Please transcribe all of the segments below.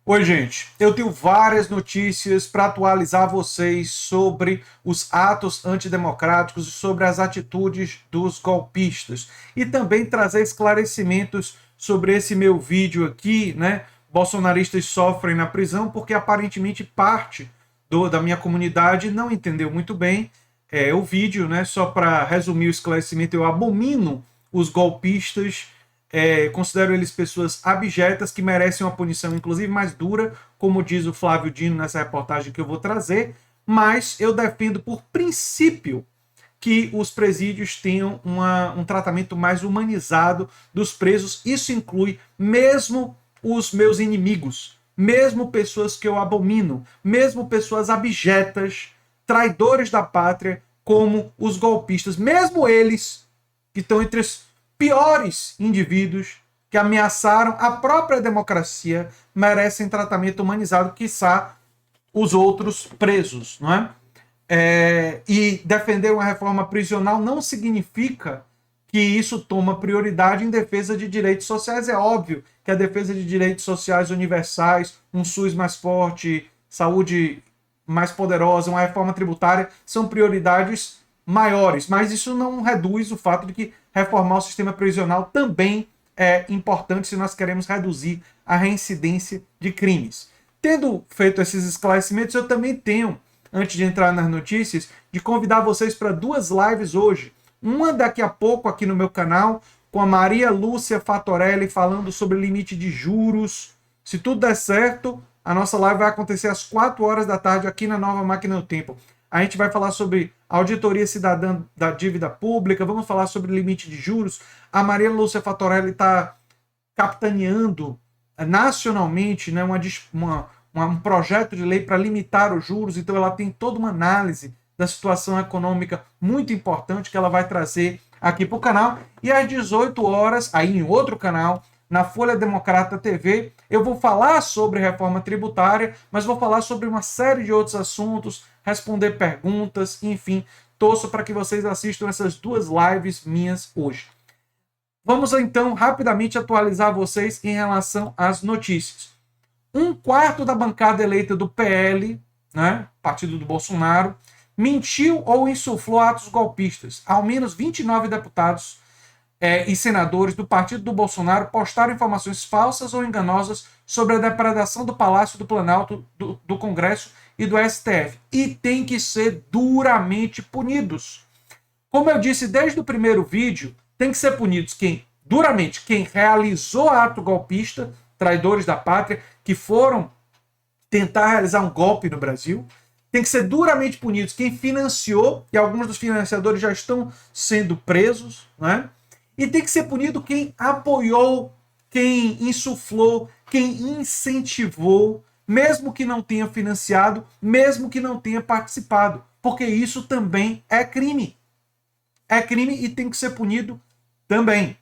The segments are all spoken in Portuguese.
Oi, gente. Eu tenho várias notícias para atualizar vocês sobre os atos antidemocráticos e sobre as atitudes dos golpistas. E também trazer esclarecimentos sobre esse meu vídeo aqui, né? Bolsonaristas sofrem na prisão porque aparentemente parte da minha comunidade não entendeu muito bem o vídeo, né? Só para resumir o esclarecimento, eu abomino os golpistas, considero eles pessoas abjetas que merecem uma punição, inclusive mais dura, como diz o Flávio Dino nessa reportagem que eu vou trazer, mas eu defendo por princípio que os presídios tenham um tratamento mais humanizado dos presos. Isso inclui mesmo os meus inimigos, mesmo pessoas que eu abomino, mesmo pessoas abjetas, traidores da pátria, como os golpistas, mesmo eles que estão entre os piores indivíduos que ameaçaram a própria democracia, merecem tratamento humanizado, quiçá os outros presos, não é? E defender uma reforma prisional não significa que isso toma prioridade em defesa de direitos sociais. É óbvio que a defesa de direitos sociais universais, um SUS mais forte, saúde mais poderosa, uma reforma tributária, são prioridades maiores, mas isso não reduz o fato de que reformar o sistema prisional também é importante se nós queremos reduzir a reincidência de crimes. Tendo feito esses esclarecimentos, eu também tenho, antes de entrar nas notícias, de convidar vocês para duas lives hoje. Uma daqui a pouco aqui no meu canal, com a Maria Lúcia Fatorelli falando sobre limite de juros. Se tudo der certo, a nossa live vai acontecer às 4 horas da tarde aqui na Nova Máquina do Tempo. A gente vai falar sobre auditoria cidadã da dívida pública, vamos falar sobre limite de juros. A Maria Lúcia Fatorelli está capitaneando nacionalmente, né, um projeto de lei para limitar os juros, então ela tem toda uma análise da situação econômica muito importante que ela vai trazer aqui para o canal. E às 18 horas, aí em outro canal, na Folha Democrata TV, eu vou falar sobre reforma tributária, mas vou falar sobre uma série de outros assuntos, responder perguntas, enfim, torço para que vocês assistam essas duas lives minhas hoje. Vamos então rapidamente atualizar vocês em relação às notícias. Um quarto da bancada eleita do PL, né, partido do Bolsonaro, mentiu ou insuflou atos golpistas. Ao menos 29 deputados e senadores do partido do Bolsonaro postaram informações falsas ou enganosas sobre a depredação do Palácio do Planalto, do Congresso e do STF. E têm que ser duramente punidos. Como eu disse desde o primeiro vídeo, tem que ser punidos duramente quem realizou ato golpista, traidores da pátria, que foram tentar realizar um golpe no Brasil. Tem que ser duramente punidos quem financiou, e alguns dos financiadores já estão sendo presos, né? E tem que ser punido quem apoiou, quem insuflou, quem incentivou, mesmo que não tenha financiado, mesmo que não tenha participado, porque isso também é crime. É crime e tem que ser punido também.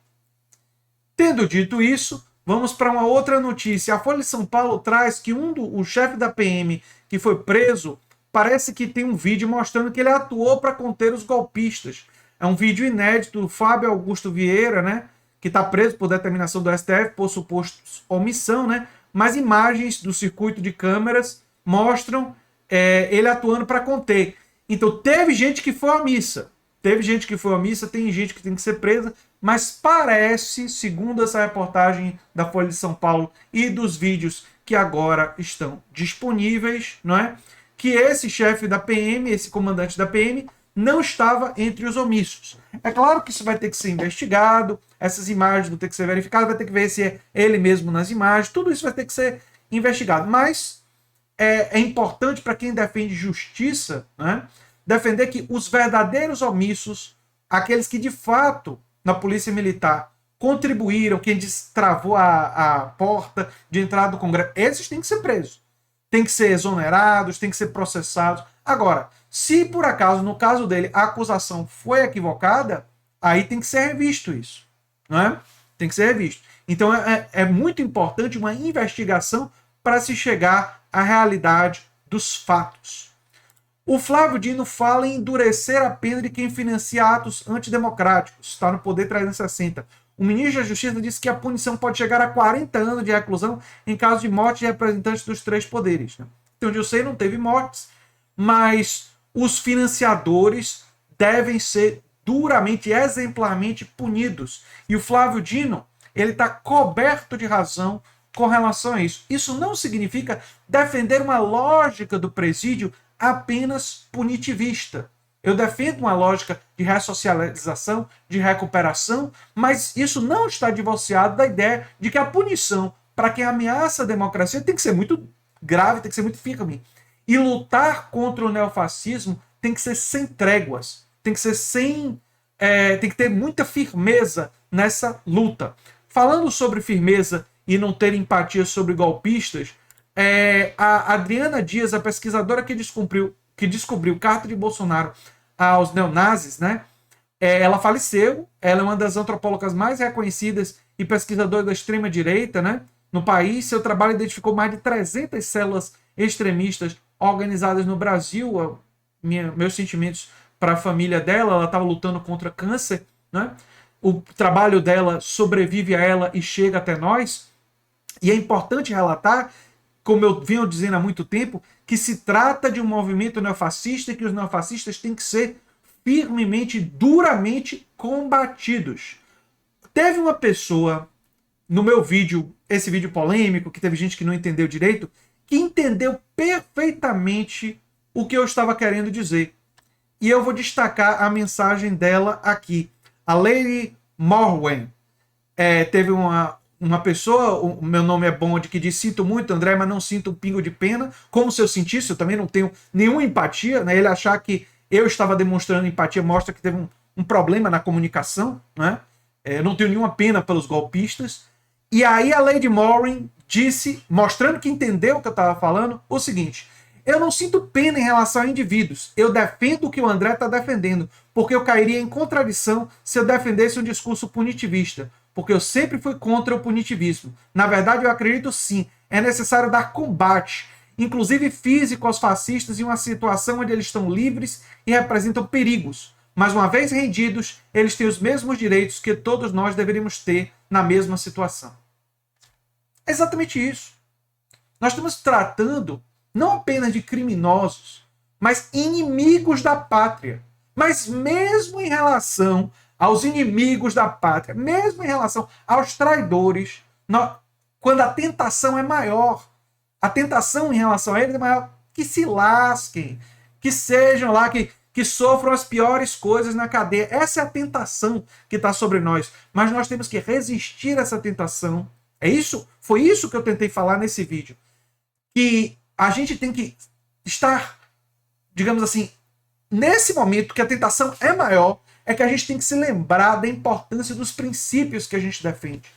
Tendo dito isso, vamos para uma outra notícia. A Folha de São Paulo traz que o chefe da PM que foi preso, parece que tem um vídeo mostrando que ele atuou para conter os golpistas. É um vídeo inédito do Fábio Augusto Vieira, né, que está preso por determinação do STF por suposto omissão, né, mas imagens do circuito de câmeras mostram ele atuando para conter. Então teve gente que foi omissa, tem gente que tem que ser presa, mas parece, segundo essa reportagem da Folha de São Paulo e dos vídeos que agora estão disponíveis, não é? Que esse chefe da PM, esse comandante da PM, não estava entre os omissos. É claro que isso vai ter que ser investigado, essas imagens vão ter que ser verificadas, vai ter que ver se é ele mesmo nas imagens, tudo isso vai ter que ser investigado. Mas é importante para quem defende justiça, né, defender que os verdadeiros omissos, aqueles que de fato na Polícia Militar contribuíram, quem destravou a porta de entrada do Congresso, esses têm que ser presos, têm que ser exonerados, têm que ser processados. Agora, se por acaso, no caso dele, a acusação foi equivocada, aí tem que ser revisto isso, não é? Tem que ser revisto. Então é muito importante uma investigação para se chegar à realidade dos fatos. O Flávio Dino fala em endurecer a pena de quem financia atos antidemocráticos. Está no Poder 360. O ministro da Justiça disse que a punição pode chegar a 40 anos de reclusão em caso de morte de representantes dos três poderes. Então, onde eu sei, não teve mortes, mas os financiadores devem ser duramente, exemplarmente punidos. E o Flávio Dino, ele está coberto de razão com relação a isso. Isso não significa defender uma lógica do presídio apenas punitivista. Eu defendo uma lógica de ressocialização, de recuperação, mas isso não está divorciado da ideia de que a punição para quem ameaça a democracia tem que ser muito grave, tem que ser muito firme. E lutar contra o neofascismo tem que ser sem tréguas, tem que ser tem que ter muita firmeza nessa luta. Falando sobre firmeza e não ter empatia sobre golpistas, a Adriana Dias, a pesquisadora que descobriu carta de Bolsonaro aos neonazis, né? Ela faleceu, ela é uma das antropólogas mais reconhecidas e pesquisadoras da extrema-direita, né, no país. Seu trabalho identificou mais de 300 células extremistas organizadas no Brasil. Meus sentimentos para a família dela, ela estava lutando contra câncer, né? O trabalho dela sobrevive a ela e chega até nós. E é importante relatar, como eu venho dizendo há muito tempo, que se trata de um movimento neofascista e que os neofascistas têm que ser firmemente, duramente combatidos. Teve uma pessoa no meu vídeo, esse vídeo polêmico, que teve gente que não entendeu direito, que entendeu perfeitamente o que eu estava querendo dizer. E eu vou destacar a mensagem dela aqui. A Lady Morwen. Teve uma pessoa, o meu nome é Bond, que diz: sinto muito, André, mas não sinto um pingo de pena. Como se eu sentisse, eu também não tenho nenhuma empatia, né? Ele achar que eu estava demonstrando empatia mostra que teve um problema na comunicação, né? Eu não tenho nenhuma pena pelos golpistas. E aí a Lady Morin disse, mostrando que entendeu o que eu estava falando, o seguinte: eu não sinto pena em relação a indivíduos. Eu defendo o que o André está defendendo, porque eu cairia em contradição se eu defendesse um discurso punitivista, porque eu sempre fui contra o punitivismo. Na verdade, eu acredito sim, é necessário dar combate, inclusive físico, aos fascistas em uma situação onde eles estão livres e representam perigos. Mas uma vez rendidos, eles têm os mesmos direitos que todos nós deveríamos ter na mesma situação. É exatamente isso. Nós estamos tratando não apenas de criminosos, mas inimigos da pátria. Mas mesmo em relação aos inimigos da pátria, mesmo em relação aos traidores, quando a tentação é maior, a tentação em relação a eles é maior, que se lasquem, que sejam lá, que sofram as piores coisas na cadeia. Essa é a tentação que está sobre nós. Mas nós temos que resistir a essa tentação. Foi isso que eu tentei falar nesse vídeo. Que a gente tem que estar, digamos assim, nesse momento que a tentação é maior, é que a gente tem que se lembrar da importância dos princípios que a gente defende.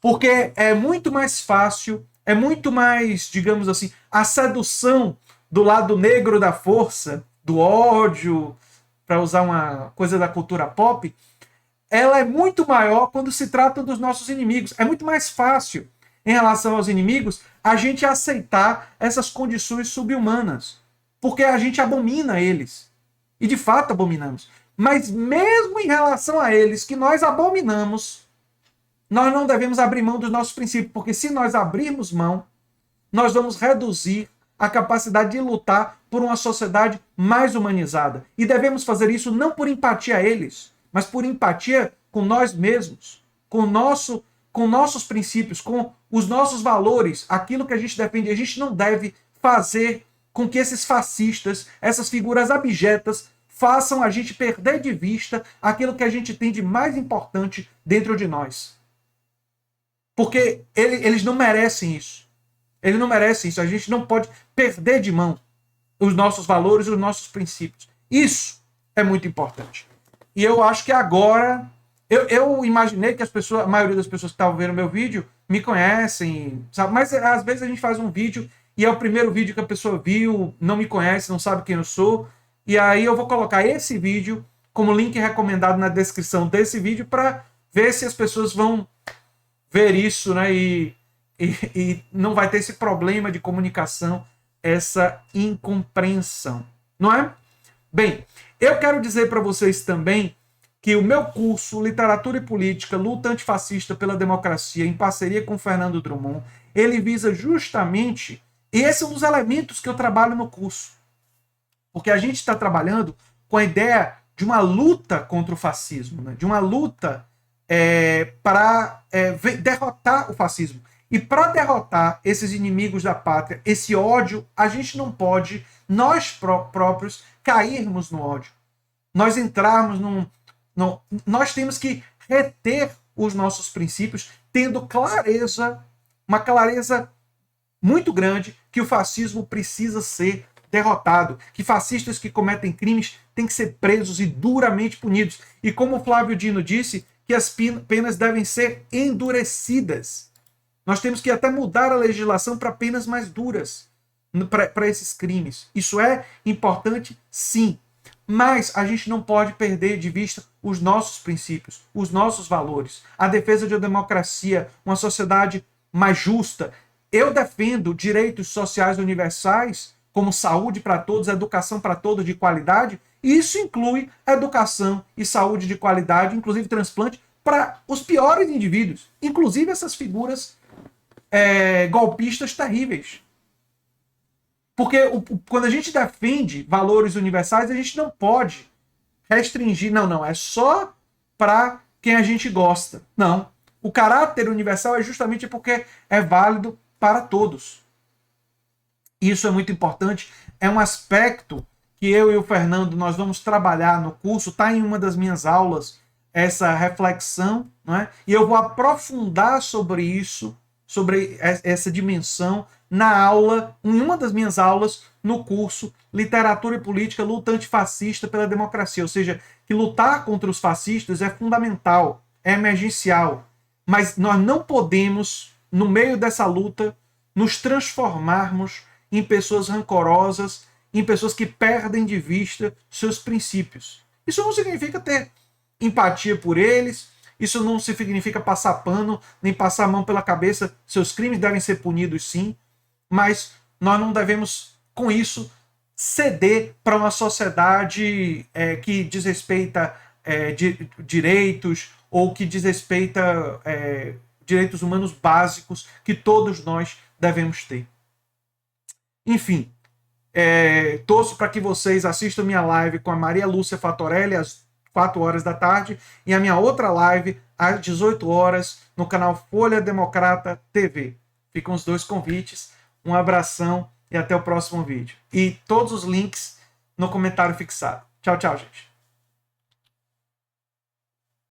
Porque é muito mais fácil, é muito mais, digamos assim, a sedução do lado negro da força, do ódio, para usar uma coisa da cultura pop, ela é muito maior quando se trata dos nossos inimigos. É muito mais fácil, em relação aos inimigos, a gente aceitar essas condições subhumanas, porque a gente abomina eles. E de fato abominamos. Mas mesmo em relação a eles que nós abominamos, nós não devemos abrir mão dos nossos princípios, porque se nós abrirmos mão, nós vamos reduzir a capacidade de lutar por uma sociedade mais humanizada. E devemos fazer isso não por empatia a eles, mas por empatia com nós mesmos, com nossos princípios, com os nossos valores, aquilo que a gente defende. A gente não deve fazer com que esses fascistas, essas figuras abjetas, façam a gente perder de vista aquilo que a gente tem de mais importante dentro de nós. Porque eles não merecem isso. Eles não merecem isso. A gente não pode perder de mão os nossos valores e os nossos princípios. Isso é muito importante. E eu acho que agora... Eu imaginei que a maioria das pessoas que estavam vendo meu vídeo me conhecem, sabe? Mas às vezes a gente faz um vídeo e é o primeiro vídeo que a pessoa viu, não me conhece, não sabe quem eu sou. E aí eu vou colocar esse vídeo como link recomendado na descrição desse vídeo para ver se as pessoas vão ver isso, né? E não vai ter esse problema de comunicação, essa incompreensão, não é? Bem, eu quero dizer para vocês também que o meu curso, Literatura e Política, Luta Antifascista pela Democracia, em parceria com Fernando Drummond, ele visa justamente, esse é um dos elementos que eu trabalho no curso. Porque a gente está trabalhando com a ideia de uma luta contra o fascismo, né? De uma luta para derrotar o fascismo. E para derrotar esses inimigos da pátria, esse ódio, a gente não pode, nós próprios, cairmos no ódio. Nós entrarmos nós temos que reter os nossos princípios, tendo clareza, uma clareza muito grande, que o fascismo precisa ser derrotado, que fascistas que cometem crimes têm que ser presos e duramente punidos. E como o Flávio Dino disse, que as penas devem ser endurecidas. Nós temos que até mudar a legislação para penas mais duras para esses crimes. Isso é importante, sim. Mas a gente não pode perder de vista os nossos princípios, os nossos valores, a defesa de uma democracia, uma sociedade mais justa. Eu defendo direitos sociais universais, como saúde para todos, educação para todos de qualidade, e isso inclui educação e saúde de qualidade, inclusive transplante, para os piores indivíduos, inclusive essas figuras golpistas terríveis. Porque quando a gente defende valores universais, a gente não pode restringir, não, é só para quem a gente gosta. Não. O caráter universal é justamente porque é válido para todos. Isso é muito importante, é um aspecto que eu e o Fernando nós vamos trabalhar no curso, está em uma das minhas aulas, essa reflexão, não é? E eu vou aprofundar sobre isso, sobre essa dimensão, na aula, em uma das minhas aulas, no curso Literatura e Política, Luta Antifascista pela Democracia. Ou seja, que lutar contra os fascistas é fundamental, é emergencial. Mas nós não podemos, no meio dessa luta, nos transformarmos em pessoas rancorosas, em pessoas que perdem de vista seus princípios. Isso não significa ter empatia por eles, isso não significa passar pano, nem passar a mão pela cabeça. Seus crimes devem ser punidos, sim, mas nós não devemos, com isso, ceder para uma sociedade que desrespeita direitos ou que desrespeita direitos humanos básicos que todos nós devemos ter. Enfim, torço para que vocês assistam minha live com a Maria Lúcia Fatorelli às 4 horas da tarde e a minha outra live às 18 horas no canal Folha Democrata TV. Ficam os dois convites. Um abração e até o próximo vídeo. E todos os links no comentário fixado. Tchau, tchau, gente.